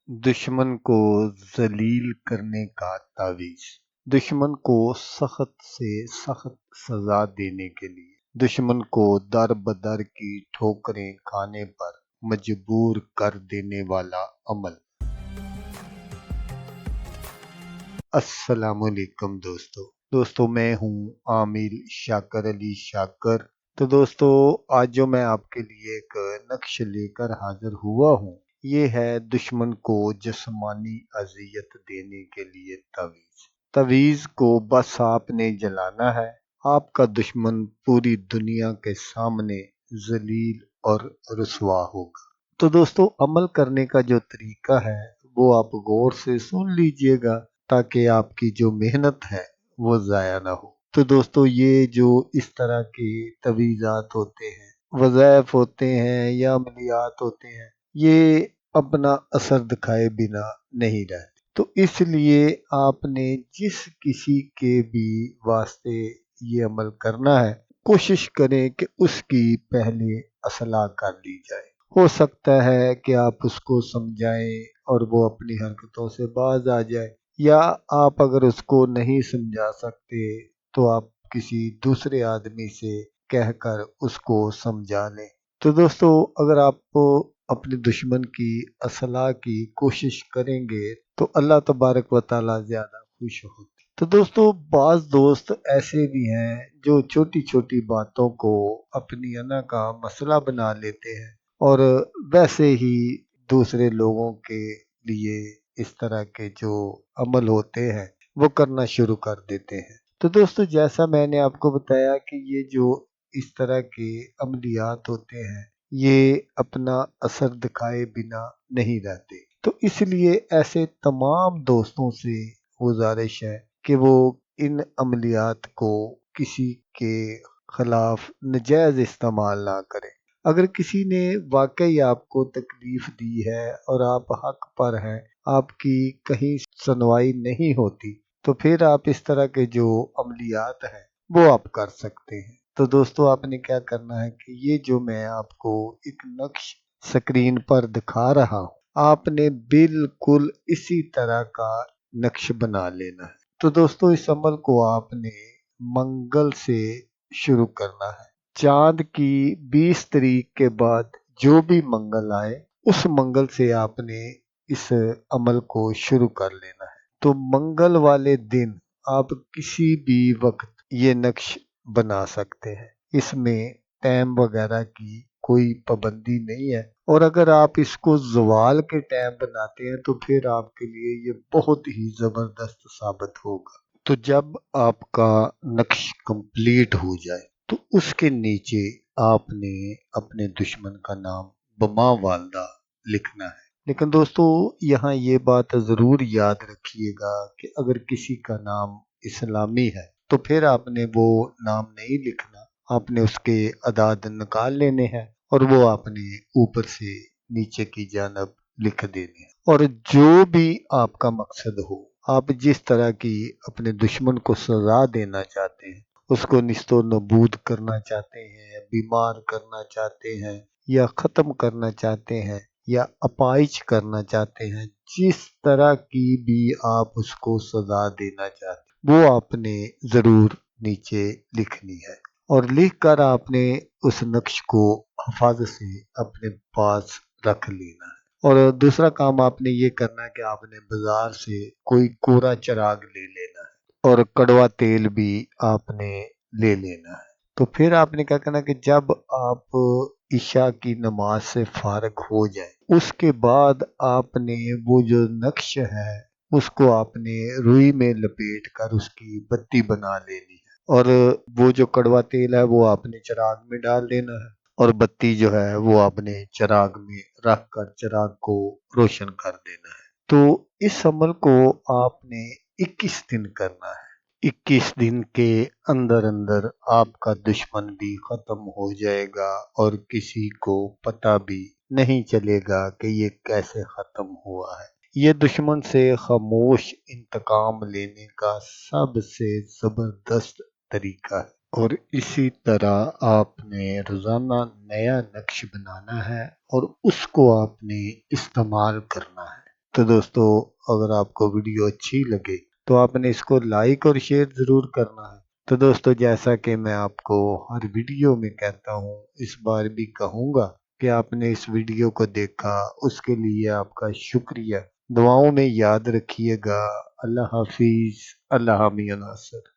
دشمن کو ذلیل کرنے کا تعویذ۔ دشمن کو سخت سے سخت سزا دینے کے لیے دشمن کو در بدر کی ٹھوکریں کھانے پر مجبور کر دینے والا عمل۔ السلام علیکم دوستو میں ہوں عامل شاکر علی شاکر۔ تو دوستو آج جو میں آپ کے لیے ایک نقش لے کر حاضر ہوا ہوں، یہ ہے دشمن کو جسمانی اذیت دینے کے لیے تعویذ کو بس آپ نے جلانا ہے، آپ کا دشمن پوری دنیا کے سامنے ذلیل اور رسوا ہوگا۔ تو دوستو عمل کرنے کا جو طریقہ ہے وہ آپ غور سے سن لیجئے گا تاکہ آپ کی جو محنت ہے وہ ضائع نہ ہو۔ تو دوستو یہ جو اس طرح کے تعویذات ہوتے ہیں، وظائف ہوتے ہیں یا عملیات ہوتے ہیں، یہ اپنا اثر دکھائے بنا نہیں رہتے۔ تو اس لیے آپ نے جس کسی کے بھی واسطے یہ عمل کرنا ہے، کوشش کریں کہ اس کی پہلے اصلاح کر لی جائے۔ ہو سکتا ہے کہ آپ اس کو سمجھائیں اور وہ اپنی حرکتوں سے باز آ جائے، یا آپ اگر اس کو نہیں سمجھا سکتے تو آپ کسی دوسرے آدمی سے کہہ کر اس کو سمجھا لیں۔ تو دوستو اگر آپ اپنے دشمن کی اصلاح کی کوشش کریں گے تو اللہ تبارک و تعالی زیادہ خوش ہوتے۔ تو دوستو بعض دوست ایسے بھی ہیں جو چھوٹی چھوٹی باتوں کو اپنی انا کا مسئلہ بنا لیتے ہیں اور ویسے ہی دوسرے لوگوں کے لیے اس طرح کے جو عمل ہوتے ہیں وہ کرنا شروع کر دیتے ہیں۔ تو دوستو جیسا میں نے آپ کو بتایا کہ یہ جو اس طرح کے عملیات ہوتے ہیں یہ اپنا اثر دکھائے بنا نہیں رہتے۔ تو اس لیے ایسے تمام دوستوں سے گزارش ہے کہ وہ ان عملیات کو کسی کے خلاف ناجائز استعمال نہ کریں۔ اگر کسی نے واقعی آپ کو تکلیف دی ہے اور آپ حق پر ہیں، آپ کی کہیں سنوائی نہیں ہوتی، تو پھر آپ اس طرح کے جو عملیات ہیں وہ آپ کر سکتے ہیں۔ تو دوستو آپ نے کیا کرنا ہے کہ یہ جو میں آپ کو ایک نقش سکرین پر دکھا رہا ہوں، آپ نے بالکل اسی طرح کا نقش بنا لینا ہے۔ تو دوستو اس عمل کو آپ نے منگل سے شروع کرنا ہے۔ چاند کی 20 تاریخ کے بعد جو بھی منگل آئے اس منگل سے آپ نے اس عمل کو شروع کر لینا ہے۔ تو منگل والے دن آپ کسی بھی وقت یہ نقش بنا سکتے ہیں، اس میں ٹائم وغیرہ کی کوئی پابندی نہیں ہے، اور اگر آپ اس کو زوال کے ٹائم بناتے ہیں تو پھر آپ کے لیے یہ بہت ہی زبردست ثابت ہوگا۔ تو جب آپ کا نقش کمپلیٹ ہو جائے تو اس کے نیچے آپ نے اپنے دشمن کا نام بما والدہ لکھنا ہے۔ لیکن دوستو یہاں یہ بات ضرور یاد رکھیے گا کہ اگر کسی کا نام اسلامی ہے تو پھر آپ نے وہ نام نہیں لکھنا، آپ نے اس کے اعداد نکال لینے ہیں اور وہ آپ نے اوپر سے نیچے کی جانب لکھ دینے ہیں۔ اور جو بھی آپ کا مقصد ہو، آپ جس طرح کی اپنے دشمن کو سزا دینا چاہتے ہیں، اس کو نیست و نابود کرنا چاہتے ہیں، بیمار کرنا چاہتے ہیں، یا ختم کرنا چاہتے ہیں، یا اپائج کرنا چاہتے ہیں، جس طرح کی بھی آپ اس کو سزا دینا چاہتے ہیں وہ آپ نے ضرور نیچے لکھنی ہے، اور لکھ کر آپ نے اس نقش کو حفاظت سے اپنے پاس رکھ لینا ہے۔ اور دوسرا کام آپ نے یہ کرنا ہے کہ آپ نے بازار سے کوئی کوڑا چراغ لے لینا ہے اور کڑوا تیل بھی آپ نے لے لینا ہے۔ تو پھر آپ نے کیا کرنا کہ جب آپ عشاء کی نماز سے فارغ ہو جائیں، اس کے بعد آپ نے وہ جو نقش ہے اس کو آپ نے روئی میں لپیٹ کر اس کی بتی بنا لینی ہے، اور وہ جو کڑوا تیل ہے وہ آپ نے چراغ میں ڈال دینا ہے، اور بتی جو ہے وہ آپ نے چراغ میں رکھ کر چراغ کو روشن کر دینا ہے۔ تو اس عمل کو آپ نے 21 دن کرنا ہے۔ 21 دن کے اندر اندر آپ کا دشمن بھی ختم ہو جائے گا اور کسی کو پتہ بھی نہیں چلے گا کہ یہ کیسے ختم ہوا ہے۔ یہ دشمن سے خاموش انتقام لینے کا سب سے زبردست طریقہ ہے، اور اسی طرح آپ نے روزانہ نیا نقش بنانا ہے اور اس کو آپ نے استعمال کرنا ہے۔ تو دوستو اگر آپ کو ویڈیو اچھی لگے تو آپ نے اس کو لائک اور شیئر ضرور کرنا ہے۔ تو دوستو جیسا کہ میں آپ کو ہر ویڈیو میں کہتا ہوں، اس بار بھی کہوں گا کہ آپ نے اس ویڈیو کو دیکھا، اس کے لیے آپ کا شکریہ۔ دعاؤں میں یاد رکھیے گا۔ اللہ حافظ۔ اللہ حامی ناصر۔